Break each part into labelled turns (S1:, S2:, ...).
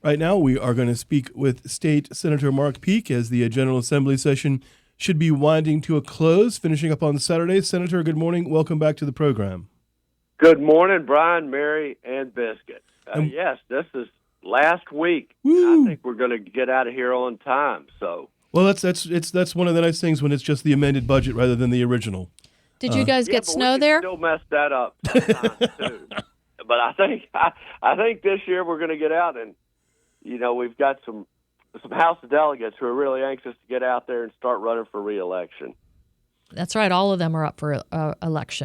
S1: Right now, we are going to speak with State Senator Mark Peake as the General Assembly session should be winding to a close, finishing up on Saturday. Senator, good morning. Welcome back to the program.
S2: Good morning, Brian, Mary, and Biscuit. Yes, this is last week.
S1: Woo.
S2: I think we're going to get out of here on time. So,
S1: well, that's one of the nice things when it's just the amended budget rather than the original.
S3: Did you guys get snow there?
S2: Still mess that up sometimes too. But I think this year we're going to get out, and we've got some House delegates who are really anxious to get out there and start running for re-election.
S3: That's right. All of them are up for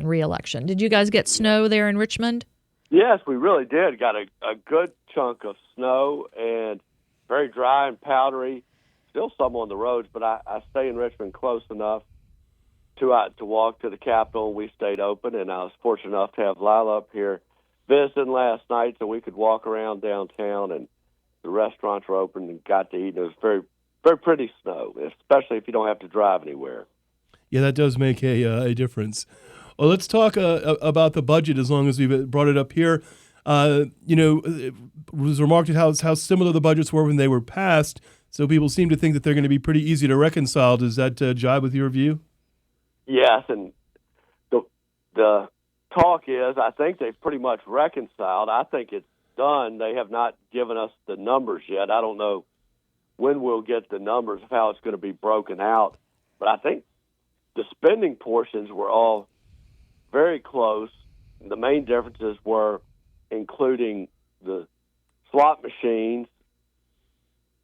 S3: re-election. Did you guys get snow there in Richmond?
S2: Yes, we really did. Got a good chunk of snow and very dry and powdery. Still some on the roads, but I stay in Richmond close enough to walk to the Capitol. We stayed open, and I was fortunate enough to have Lila up here visiting last night so we could walk around downtown, and the restaurants were open and got to eat. It was very, very pretty snow, especially if you don't have to drive anywhere.
S1: Yeah, that does make a difference. Well, let's talk about the budget as long as we've brought it up here. It was remarked at how similar the budgets were when they were passed, so people seem to think that they're going to be pretty easy to reconcile. Does that jibe with your view?
S2: Yes, and the talk is I think they've pretty much reconciled. I think it's done. They have not given us the numbers yet. I don't know when we'll get the numbers of how it's going to be broken out, but I think the spending portions were all very close. The main differences were including the slot machines.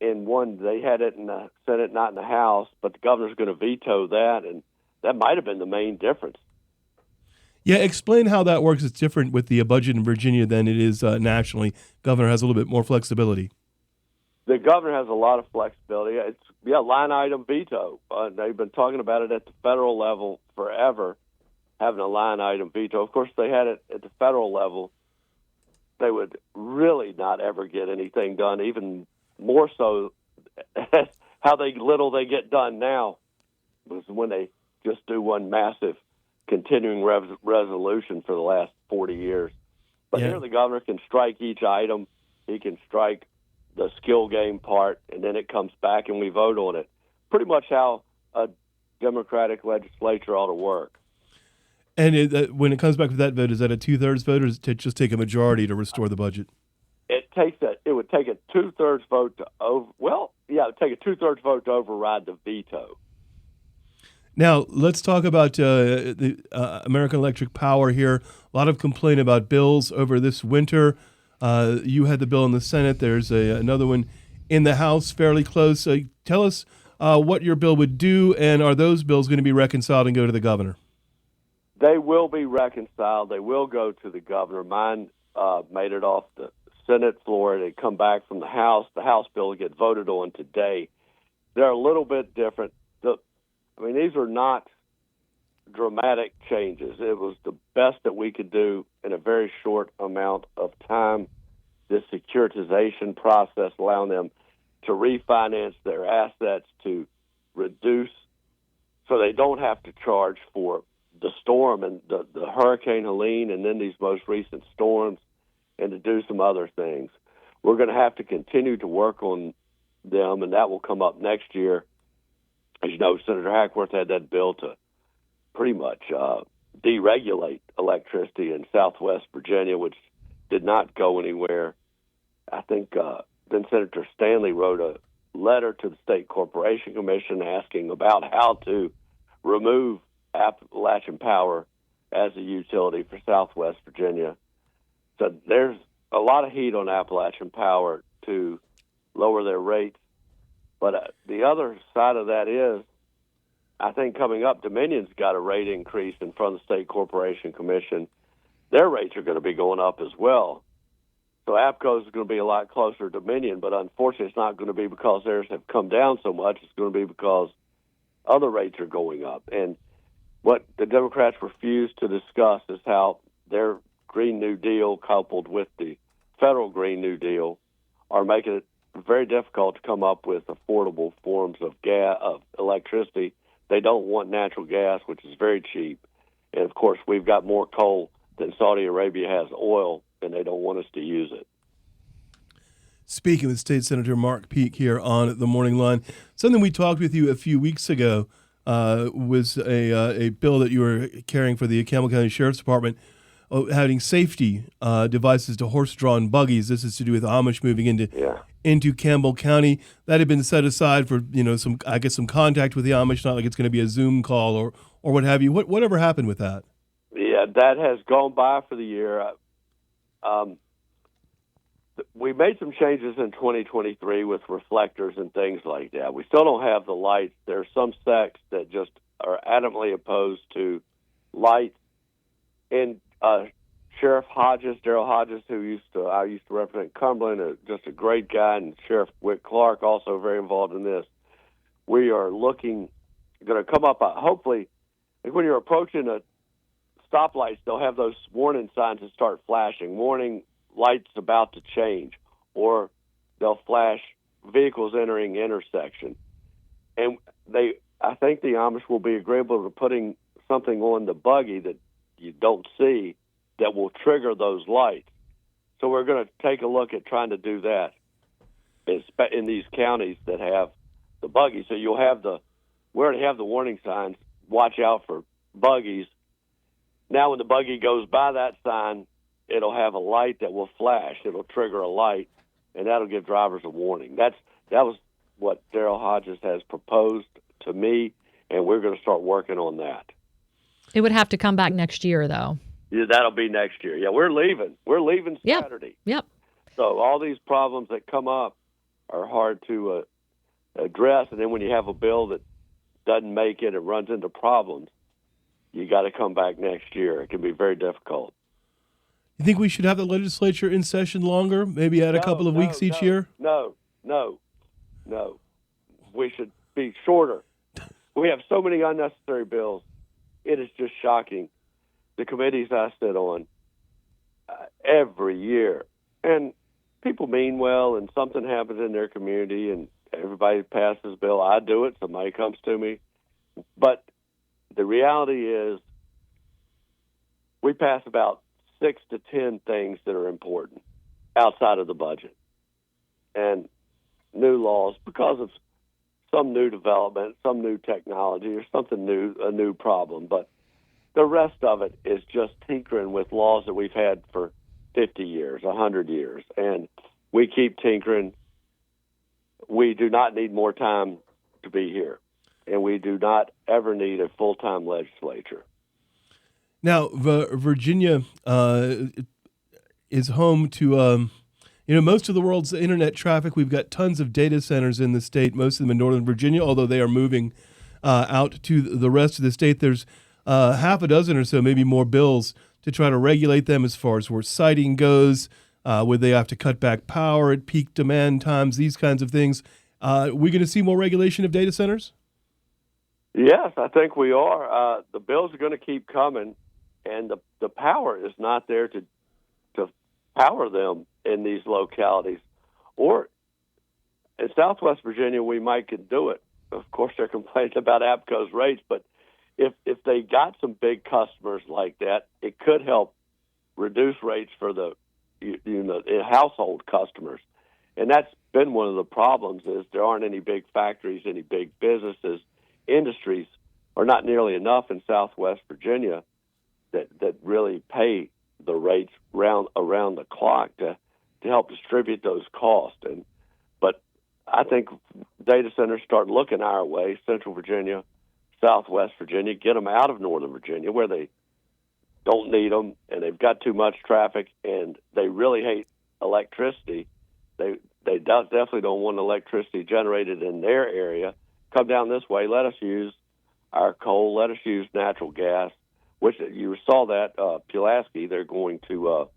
S2: In one, they had it in the Senate, not in the House, but the governor's going to veto that, and that might have been the main difference.
S1: Yeah, explain how that works. It's different with the budget in Virginia than it is nationally. Governor has a little bit more flexibility.
S2: The governor has a lot of flexibility. It's line item veto. They've been talking about it at the federal level forever, having a line item veto. Of course, they had it at the federal level. They would really not ever get anything done, even more so how little they get done now was when they just do one massive continuing resolution for the last 40 years. But here the governor can strike each item. He can strike the skill game part, and then it comes back and we vote on it. Pretty much how a Democratic legislature ought to work.
S1: And when it comes back to that vote, is that a 2/3 vote, or does it just take a majority to restore the budget?
S2: It would take a 2/3 vote to it would take a 2/3 vote to override the veto.
S1: Now, let's talk about the American Electric Power here. A lot of complaint about bills over this winter. You had the bill in the Senate. There's another one in the House fairly close. Tell us what your bill would do, and are those bills going to be reconciled and go to the governor?
S2: They will be reconciled. They will go to the governor. Mine made it off the Senate floor. It had come back from the House. The House bill will get voted on today. They're a little bit different. These are not dramatic changes. It was the best that we could do in a very short amount of time. This securitization process, allowing them to refinance their assets to reduce so they don't have to charge for the storm and the Hurricane Helene and then these most recent storms, and to do some other things. We're going to have to continue to work on them, and that will come up next year. As you know, Senator Hackworth had that bill to pretty much deregulate electricity in Southwest Virginia, which did not go anywhere. I think then Senator Stanley wrote a letter to the State Corporation Commission asking about how to remove Appalachian Power as a utility for Southwest Virginia. So there's a lot of heat on Appalachian Power to lower their rates. But the other side of that is, I think coming up, Dominion's got a rate increase in front of the State Corporation Commission. Their rates are going to be going up as well. So APCO is going to be a lot closer to Dominion, but unfortunately it's not going to be because theirs have come down so much. It's going to be because other rates are going up. And what the Democrats refuse to discuss is how their Green New Deal coupled with the federal Green New Deal are making it very difficult to come up with affordable forms of electricity. They don't want natural gas, which is very cheap. And, of course, we've got more coal than Saudi Arabia has oil, and they don't want us to use it.
S1: Speaking with State Senator Mark Peake here on the Morning Line. Something we talked with you a few weeks ago was a bill that you were carrying for the Campbell County Sheriff's Department, having safety devices to horse-drawn buggies. This is to do with Amish moving into Campbell County. That had been set aside for some contact with the Amish. Not like it's going to be a Zoom call or what have you. Whatever happened with that?
S2: Yeah, that has gone by for the year. We made some changes in 2023 with reflectors and things like that. We still don't have the lights. There are some sects that just are adamantly opposed to lights. And Sheriff Hodges, Darrell Hodges, I used to represent Cumberland, just a great guy, and Sheriff Wick Clark, also very involved in this. We are going to come up, hopefully, when you're approaching a stoplights, they'll have those warning signs that start flashing, warning lights about to change, or they'll flash vehicles entering intersection. And I think the Amish will be agreeable to putting something on the buggy that you don't see that will trigger those lights. So we're going to take a look at trying to do that in these counties that have the buggies. So we already have the warning signs, watch out for buggies. Now when the buggy goes by that sign, it'll have a light that will flash. It'll trigger a light, and that'll give drivers a warning. That was what Darrell Hodges has proposed to me, and we're going to start working on that.
S3: It would have to come back next year, though.
S2: Yeah, that'll be next year. Yeah, we're leaving. We're leaving Saturday.
S3: Yep.
S2: So all these problems that come up are hard to address, and then when you have a bill that doesn't make it, it runs into problems, you got to come back next year. It can be very difficult.
S1: You think we should have the legislature in session longer, maybe add a couple of weeks each year?
S2: No. We should be shorter. We have so many unnecessary bills. It is just shocking. The committees I sit on every year, and people mean well, and something happens in their community, and everybody passes a bill. I do it. Somebody comes to me. But the reality is we pass about 6 to 10 things that are important outside of the budget and new laws because of some new development, some new technology, or something new, a new problem. But the rest of it is just tinkering with laws that we've had for 50 years, 100 years. And we keep tinkering. We do not need more time to be here, and we do not ever need a full-time legislature.
S1: Now, Virginia is home to, most of the world's internet traffic. We've got tons of data centers in the state, most of them in Northern Virginia, although they are moving out to the rest of the state. There's half a dozen or so, maybe more bills to try to regulate them as far as where siting goes, where they have to cut back power at peak demand times, these kinds of things. We're going to see more regulation of data centers?
S2: Yes, I think we are. The bills are going to keep coming. And the power is not there to power them in these localities. Or in Southwest Virginia, we might could do it. Of course, they're complaining about APCO's rates, but if they got some big customers like that, it could help reduce rates for the household customers. And that's been one of the problems is there aren't any big factories, any big businesses, industries are not nearly enough in Southwest Virginia that really pay the rates around the clock to help distribute those costs. But I think data centers start looking our way, Central Virginia, Southwest Virginia, get them out of Northern Virginia where they don't need them and they've got too much traffic and they really hate electricity. They definitely don't want electricity generated in their area. Come down this way, let us use our coal, let us use natural gas. Which you saw that Pulaski, they're going to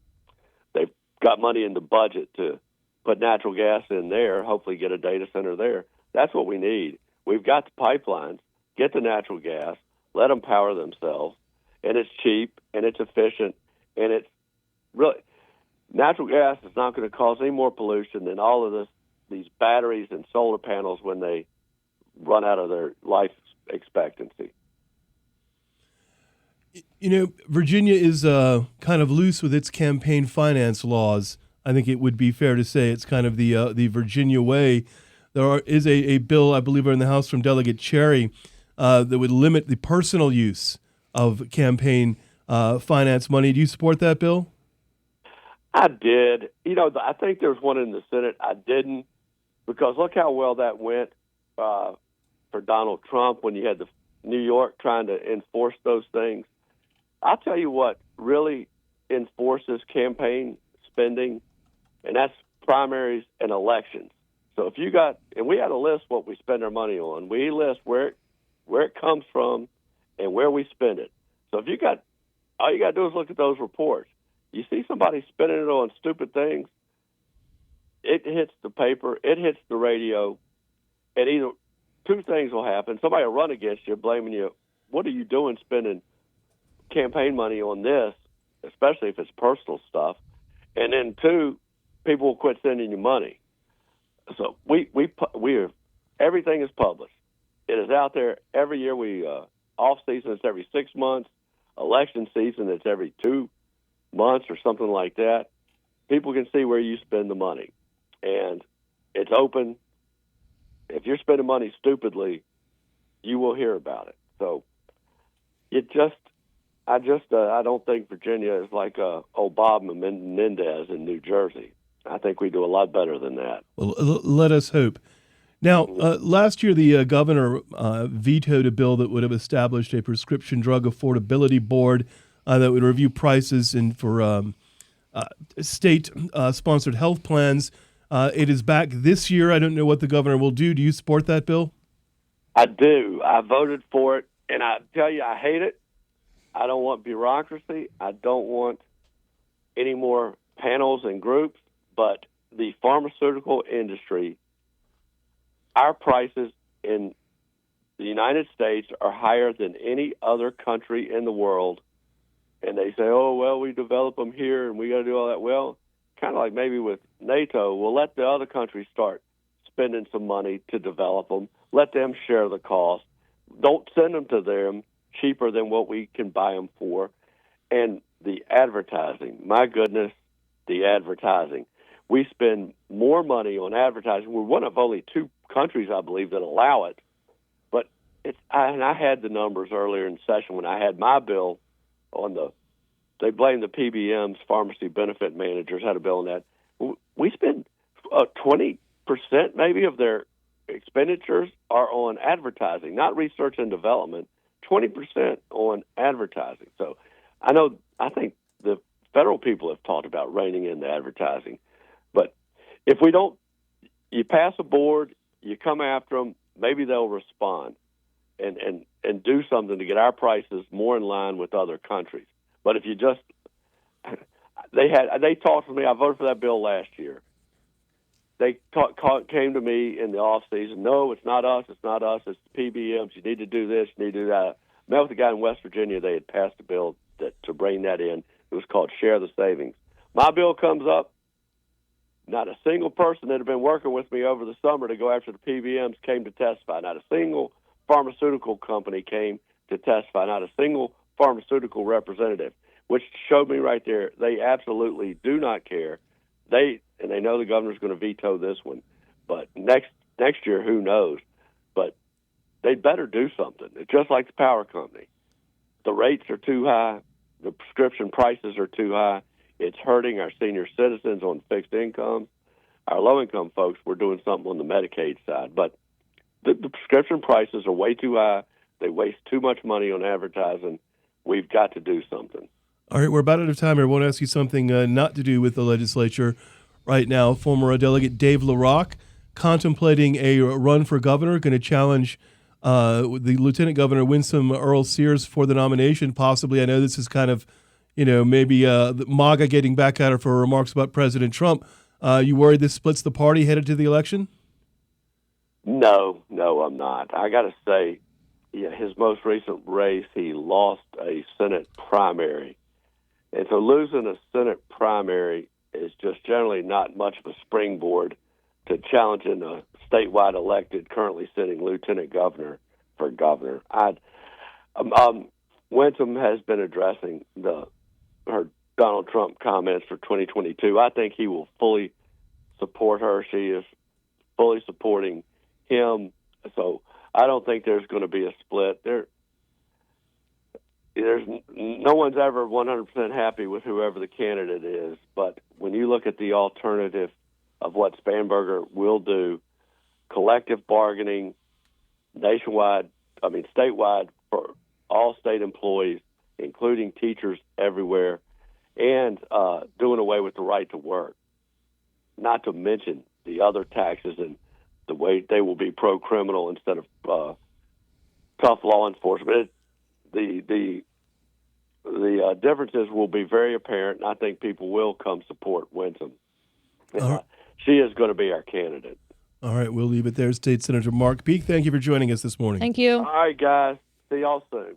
S2: they've got money in the budget to put natural gas in there, hopefully get a data center there. That's what we need. We've got the pipelines, get the natural gas, let them power themselves, and it's cheap and it's efficient and it's really natural gas is not going to cause any more pollution than all of these batteries and solar panels when they run out of their life expectancy.
S1: Virginia is kind of loose with its campaign finance laws. I think it would be fair to say it's kind of the Virginia way. There is a bill, I believe, in the House from Delegate Cherry that would limit the personal use of campaign finance money. Do you support that bill?
S2: I did. I think there was one in the Senate I didn't, because look how well that went for Donald Trump when you had the New York trying to enforce those things. I'll tell you what really enforces campaign spending, and that's primaries and elections. So if you got, and we had to list what we spend our money on. We list where it comes from and where we spend it. So if you got, all you got to do is look at those reports. You see somebody spending it on stupid things, it hits the paper, it hits the radio, and either two things will happen. Somebody will run against you, blaming you. What are you doing spending campaign money on this, especially if it's personal stuff? And then two, people will quit sending you money. So we are, everything is published. It is out there every year. Off season, it's every 6 months. Election season, it's every 2 months or something like that. People can see where you spend the money, and it's open. If you're spending money stupidly, you will hear about it. So I don't think Virginia is like old Bob Menendez in New Jersey. I think we do a lot better than that.
S1: Well, let us hope. Now, last year, the governor vetoed a bill that would have established a prescription drug affordability board that would review prices for state-sponsored health plans. It is back this year. I don't know what the governor will do. Do you support that bill?
S2: I do. I voted for it, and I tell you, I hate it. I don't want bureaucracy. I don't want any more panels and groups. But the pharmaceutical industry, our prices in the United States are higher than any other country in the world. And they say, oh, well, we develop them here and we got to do all that. Well, kind of like maybe with NATO, we'll let the other countries start spending some money to develop them. Let them share the cost. Don't send them to them cheaper than what we can buy them for. And the advertising, my goodness, the advertising. We spend more money on advertising. We're one of only 2 countries, I believe, that allow it. But I had the numbers earlier in session when I had my bill on they blame the PBMs, pharmacy benefit managers, had a bill on that. We spend 20% maybe of their expenditures are on advertising, not research and development, 20% on advertising. So I think the federal people have talked about reining in the advertising. But if we don't, you pass a board, you come after them, maybe they'll respond and do something to get our prices more in line with other countries. But if you just, they talked to me. I voted for that bill last year. They came to me in the off season. No, it's not us. It's not us. It's the PBMs. You need to do this. You need to do that. I met with a guy in West Virginia. They had passed a bill to bring that in. It was called Share the Savings. My bill comes up. Not a single person that had been working with me over the summer to go after the PBMs came to testify. Not a single pharmaceutical company came to testify. Not a single pharmaceutical representative, which showed me right there they absolutely do not care. They know the governor's going to veto this one, but next year, who knows? But they'd better do something. It's just like the power company. The rates are too high. The prescription prices are too high. It's hurting our senior citizens on fixed income. Our low-income folks, we're doing something on the Medicaid side. But the prescription prices are way too high. They waste too much money on advertising. We've got to do something.
S1: All right, we're about out of time. I want to ask you something not to do with the legislature right now. Former Delegate Dave LaRock contemplating a run for governor, going to challenge the Lieutenant Governor Winsome Earl Sears for the nomination, possibly. I know this is kind of, maybe MAGA getting back at her for remarks about President Trump. You worried this splits the party headed to the election?
S2: No, I'm not. I got to say, his most recent race, he lost a Senate primary. And so losing a Senate primary is just generally not much of a springboard to challenging a statewide elected, currently sitting lieutenant governor for governor. Winsome has been addressing her Donald Trump comments for 2022. I think he will fully support her. She is fully supporting him. So I don't think there's going to be a split. There's no one's ever 100% happy with whoever the candidate is. But when you look at the alternative of what Spanberger will do, collective bargaining statewide for all state employees, including teachers everywhere, and doing away with the right to work, not to mention the other taxes and the way they will be pro-criminal instead of tough law enforcement. The differences will be very apparent, and I think people will come support Winsome. She is going to be our candidate.
S1: All right, we'll leave it there. State Senator Mark Peake, thank you for joining us this morning.
S3: Thank you.
S2: All right, guys. See y'all soon.